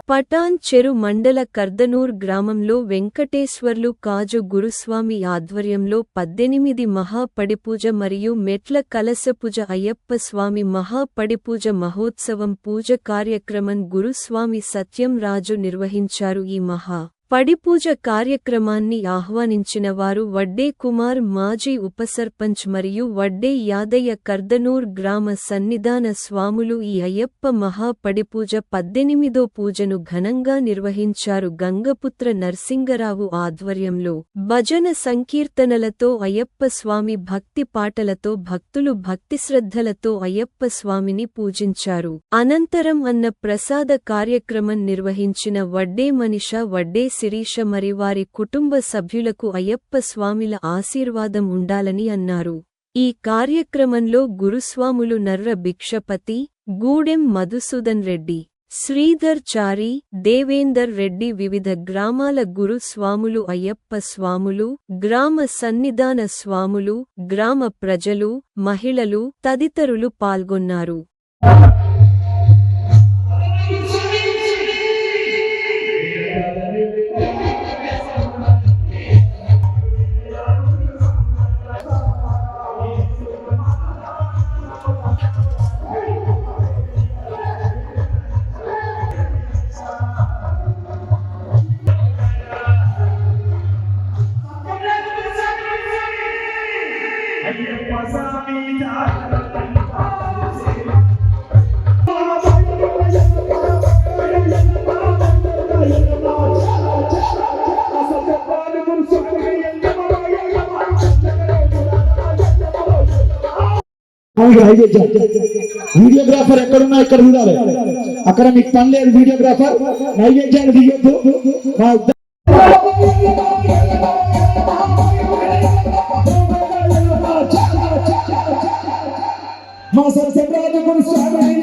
పటాన్ చెరు మండల కర్దనూర్ గ్రామంలో వెంకటేశ్వర్లు కాజు గురుస్వామి ఆధ్వర్యంలో 18 మహాపడిపూజ మరియు మెట్ల కలశపూజ అయ్యప్ప స్వామి మహాపడిపూజ మహోత్సవం పూజ కార్యక్రమం గురుస్వామి సత్యం రాజు నిర్వహించారు. ఈ పడిపూజ కార్యక్రమాన్ని ఆహ్వానించిన వారు వడ్డే కుమార్ మాజీ ఉపసర్పంచ్ మరియు వడ్డే యాదయ్య కర్దనూర్ గ్రామ సన్నిధాన స్వాములు. ఈ అయ్యప్ప మహాపడిపూజ 18వ పూజను ఘనంగా నిర్వహించారు. గంగపుత్ర నర్సింగరావు ఆధ్వర్యంలో భజన సంకీర్తనలతో అయ్యప్ప స్వామి భక్తి పాటలతో భక్తులు భక్తిశ్రద్ధలతో అయ్యప్ప స్వామిని పూజించారు. అనంతరం అన్న ప్రసాద కార్యక్రమం నిర్వహించిన వడ్డే మనిష వడ్డే శిరీష మరి వారి కుటుంబ సభ్యులకు అయ్యప్ప స్వామిల ఆశీర్వాదం ఉండాలని అన్నారు. ఈ కార్యక్రమంలో గురుస్వాములు నర్ర భిక్షపతి, గూడెం మధుసూదన్ రెడ్డి, శ్రీధర్ చారి, దేవేందర్ రెడ్డి, వివిధ గ్రామాల గురు స్వాములు, అయ్యప్ప స్వాములు, గ్రామ సన్నిధాన స్వాములు, గ్రామ ప్రజలు, మహిళలు తదితరులు పాల్గొన్నారు. వీడియోగ్రాఫర్ ఎక్కడున్నా ఇక్కడ ఉండాలి. అక్కడ మీకు పని లేదు. వీడియోగ్రాఫర్ నైవేద్యాన్ని దిగొద్దు. మా సత్యరాజు గురుస్వామి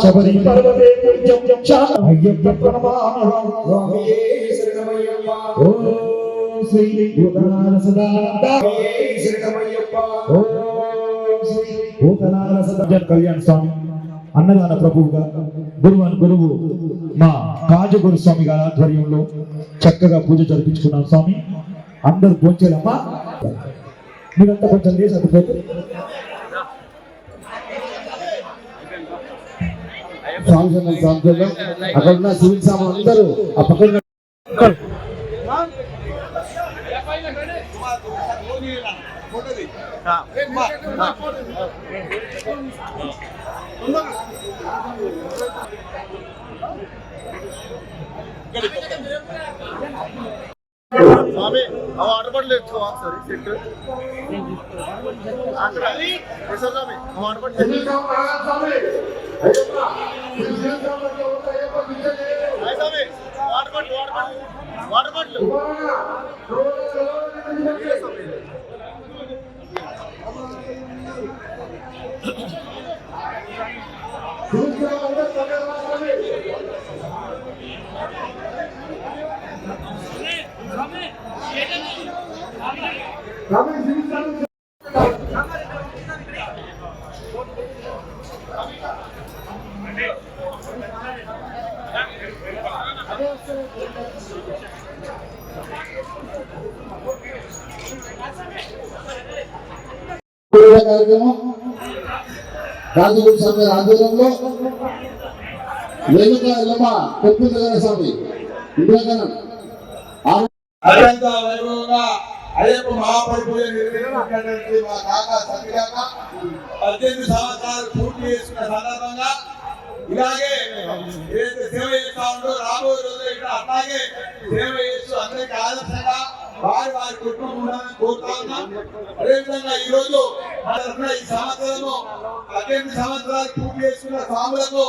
శబరి పర్వతే పుణ్యం అయ్యప్ప ప్రణమామహం ఓం శ్రీ భూతనాథ సదానంద ఓం శ్రీ భూతనాథ సదానంద కళ్యాణ స్వామి అన్నదాన ప్రభువుగా గురువు మా కాజగురు స్వామి గారి ఆధ్వర్యంలో చక్కగా పూజ జరిపించుకున్నాం స్వామి. అందరూ భోంచేలమ్మా, మీరంతా కొంచెం లేచి అటుపోతే సాంసంలో అక్కడ ఉన్న సివిల్ సామాన్ అందరూ ఆ పక్కన స్వామి వాటర్ బాటిల్ తెచ్చుకోవా ఒకసారి సెట్ స్వామి వాటర్ బాటిల్ స్వామి వాటర్ బాటిల్ వాటర్ బాటిల్ కార్యక్రమం రాజగురు స్వామి ఆధ్వర్యంలో వేదిక ఎల్లమ్మ కొప్పుల స్వామి ఇంద్రకరణం అత్యంత వైభవంగా అయ్యప్ప మహాపరిపూజ నిర్వహించినటువంటి మా కాక సత్యకాక 18 సంవత్సరాలు పూర్తి చేసుకున్న సందర్భంగా ఇలాగే ఏదైతే సేవ చేస్తా ఉందో రాబోయే రోజుల్లో ఇక్కడ అట్లాగే సేవ చేస్తూ అందరికీ ఆదర్శంగా వారి కుటుంబం ఉండాలని కోరుతా ఉన్నాం. అదేవిధంగా ఈ రోజు ఈ సంవత్సరము 18 సంవత్సరాలు పూర్తి చేసుకున్న స్వాములకు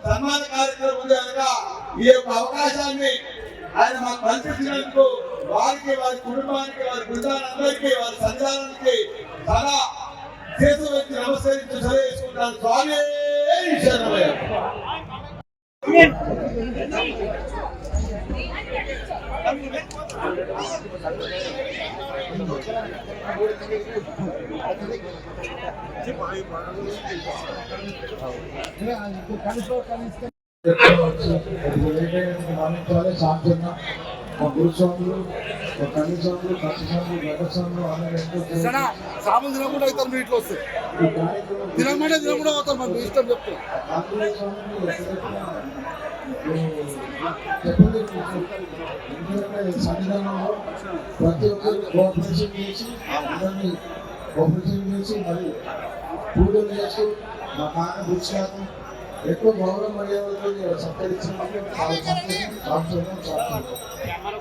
సన్మాన కార్యక్రమం ఉంది కనుక ఈ యొక్క అవకాశాన్ని ఆయన మాకు కల్పించినందుకు వారికి, వారి కుటుంబానికి, వారి బృందాలందరికీ, వారి సంచారానికి చాలా చేతులు వచ్చి నమస్కరించి సెలవుకుంటాను. స్వామి శరణమయ్య. సామాన్ తినకుండా అవుతారు, మీ ఇంట్లో వస్తే తినమంటే తినకుండా అవుతారు, మన ఇష్టం చెప్తారు. సంవిధానంలో ప్రతి ఒక్కరికి కోఆపరేషన్ చేసి అందరినీ కోఆపరేషన్ చేసి మరి పూజలు చేస్తూ మా నాన్న దృష్టి ఎక్కువ గౌరవం మర్యాదలతో సత్కరించినందుకు చాలా సంతోషం.